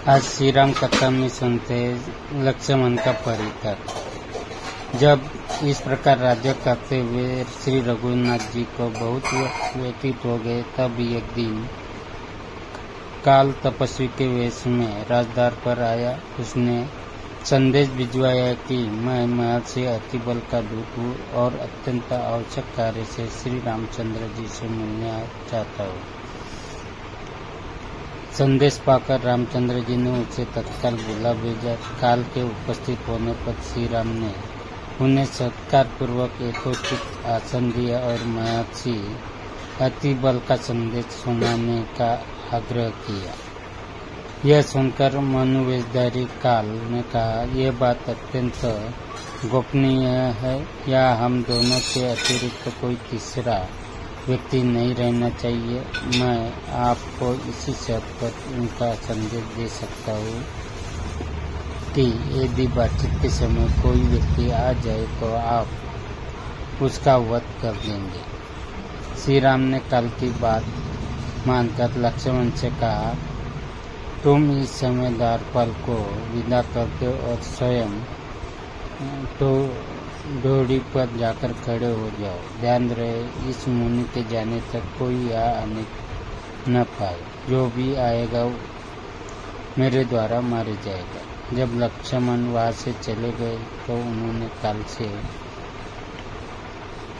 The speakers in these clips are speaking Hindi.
आज श्री राम कथा में सुनते लक्ष्मण का परित्याग। जब इस प्रकार राज्य करते हुए श्री रघुनाथ जी को बहुत व्यतीत हो गए, तब एक दिन काल तपस्वी के वेश में राजदार पर आया। उसने संदेश भिजवाया कि मैं महर्षि अतिबल का दूत हूँ और अत्यंत आवश्यक कार्य से श्री रामचंद्र जी से मिलने चाहता हूँ। संदेश पाकर रामचंद्र जी ने उसे तत्काल बुला भेजा। काल के उपस्थित होने पर श्री राम ने उन्हें सत्कार पूर्वक यथोचित आसन दिया और महर्षि अतिबल का संदेश सुनाने का आग्रह किया। यह सुनकर मनुवेशधारी काल ने कहा, यह बात अत्यंत गोपनीय है, या हम दोनों के अतिरिक्त कोई तीसरा व्यक्ति नहीं रहना चाहिए। मैं आपको इसी शर्त पर उनका संदेश दे सकता हूँ कि यदि बातचीत के समय कोई व्यक्ति आ जाए तो आप उसका वध कर देंगे। श्री राम ने काल की बात मानकर लक्ष्मण से कहा, तुम इस समय द्वारपाल को विदा कर दो और स्वयं तो डोरी पर जाकर खड़े हो जाओ। ध्यान रहे, इस मुनि के जाने तक कोई यहाँ आने न पाए। जो भी आएगा मेरे द्वारा मारे जाएगा। जब लक्ष्मण वहाँ से चले गए तो उन्होंने काल से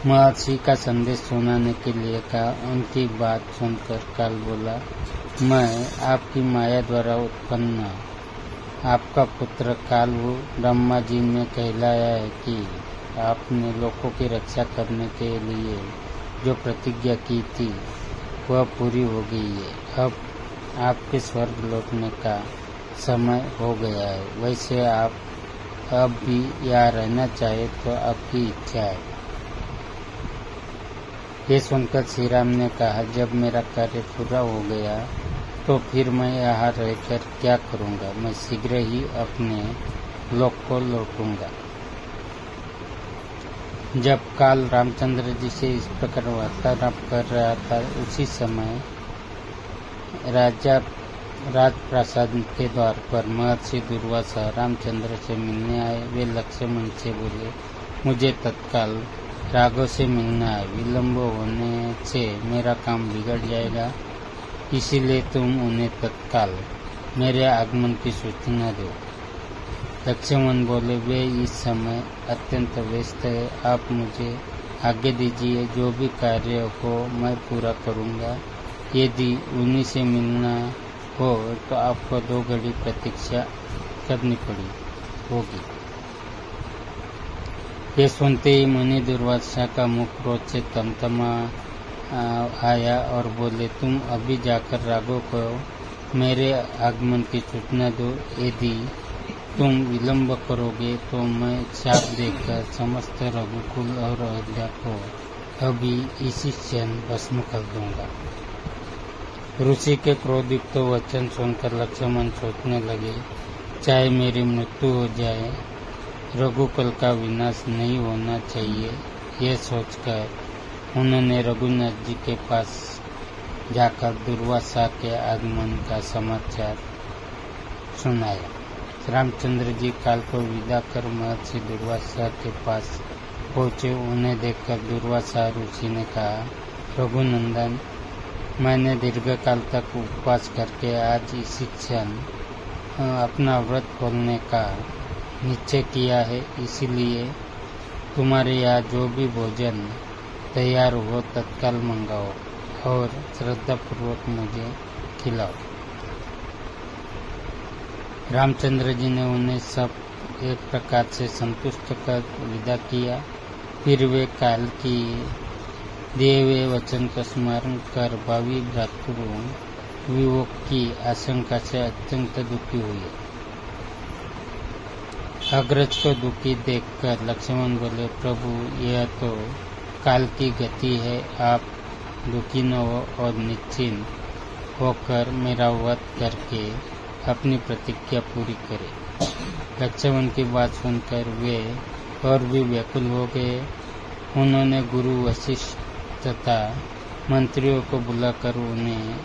महर्षि का संदेश सुनाने के लिए कहा। उनकी बात सुनकर काल बोला, मैं आपकी माया द्वारा उत्पन्न आपका पुत्र काल हूँ। ब्रह्मा जी ने कहलाया है कि आपने लोगों की रक्षा करने के लिए जो प्रतिज्ञा की थी वह पूरी हो गई है। अब आपके स्वर्ग लौटने का समय हो गया है। वैसे आप अब भी यहाँ रहना चाहे तो आपकी इच्छा है। ये सुनकर श्री राम ने कहा, जब मेरा कार्य पूरा हो गया तो फिर मैं यहाँ रहकर क्या करूँगा। मैं शीघ्र ही अपने लोक को लौटूंगा। जब काल रामचंद्र जी से इस प्रकार वार्तालाप कर रहा था, उसी समय राजप्रासाद के द्वार पर महर्षि दुर्वासा रामचंद्र से मिलने आए। वे लक्ष्मण से बोले, मुझे तत्काल राघव से मिलना है। विलंब होने से मेरा काम बिगड़ जाएगा, इसीलिए तुम उन्हें तत्काल मेरे आगमन की सूचना दो। लक्ष्मण बोले, वे इस समय अत्यंत व्यस्त है। आप मुझे आज्ञा दीजिए, जो भी कार्य हो मैं पूरा करूँगा। यदि उन्हीं से मिलना हो तो आपको 2 घड़ी प्रतीक्षा करनी होगी। ये सुनते ही मुनि दुर्वासा का मुख क्रोध से तमतमा आया और बोले, तुम अभी जाकर राघव को मेरे आगमन की सूचना दो। यदि तुम विलंब करोगे तो मैं शाप देकर समस्त रघुकुल और अयोध्या को अभी इसी क्षण भस्म कर दूंगा। ऋषि के क्रोधयुक्त वचन सुनकर लक्ष्मण सोचने लगे, चाहे मेरी मृत्यु हो जाए, रघुकुल का विनाश नहीं होना चाहिए। यह सोचकर उन्होंने रघुनाथ जी के पास जाकर दुर्वासा के आगमन का समाचार सुनाया। रामचंद्र जी काल को विदा कर महर्षि दुर्वासा के पास पहुँचे। उन्हें देखकर दुर्वासा ऋषि ने कहा, रघुनंदन, मैंने दीर्घकाल तक उपवास करके आज इसी क्षण अपना व्रत खोलने का निश्चय किया है। इसीलिए तुम्हारे यहाँ जो भी भोजन तैयार हो तत्काल मंगाओ और श्रद्धापूर्वक मुझे खिलाओ। रामचंद्र जी ने उन्हें सब एक प्रकार से संतुष्ट कर विदा किया। फिर वे काल की दिए हुए वचन का स्मरण कर भावी भ्रातृ वियोग की आशंका से अत्यंत दुखी हुए। अग्रज को दुखी देखकर लक्ष्मण बोले, प्रभु, यह तो काल की गति है। आप दुखी न हो और निश्चिंत होकर मेरा वध करके अपनी प्रतिज्ञा पूरी करें। लक्ष्मण की बात सुनकर वे और भी व्याकुल हो गए। उन्होंने गुरु वशिष्ठ तथा मंत्रियों को बुलाकर उन्हें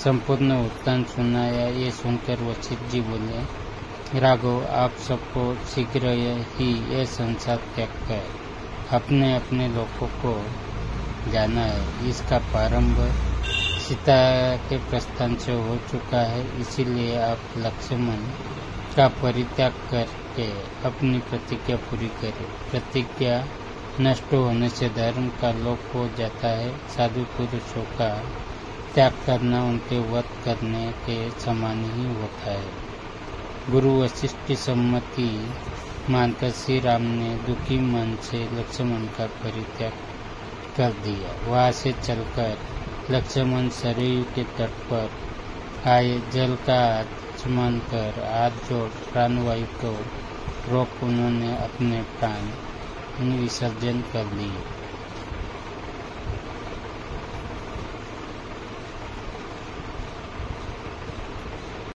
संपूर्ण वृत्तांत सुनाया। ये सुनकर वशिष्ठ जी बोले, राघव, आप सबको शीघ्र ही यह संसार त्याग कर अपने अपने लोगों को जाना है। इसका प्रारंभ सीता के प्रस्थान से हो चुका है, इसीलिए आप लक्ष्मण का परित्याग करके अपनी प्रतिज्ञा पूरी करें। प्रतिज्ञा नष्ट होने से धर्म का लोप हो जाता है। साधु पुरुषों का त्याग करना उनके वध करने के समान ही होता है। गुरु वशिष्ठ की सम्मति मानकर श्री राम ने दुखी मन से लक्ष्मण का परित्याग कर दिया। वहां से चलकर लक्ष्मण सरयू के तट पर आए। जल का आचमन कर हाथ जोड़ प्राणवायु को रोक उन्होंने अपने प्राण विसर्जन कर लिए।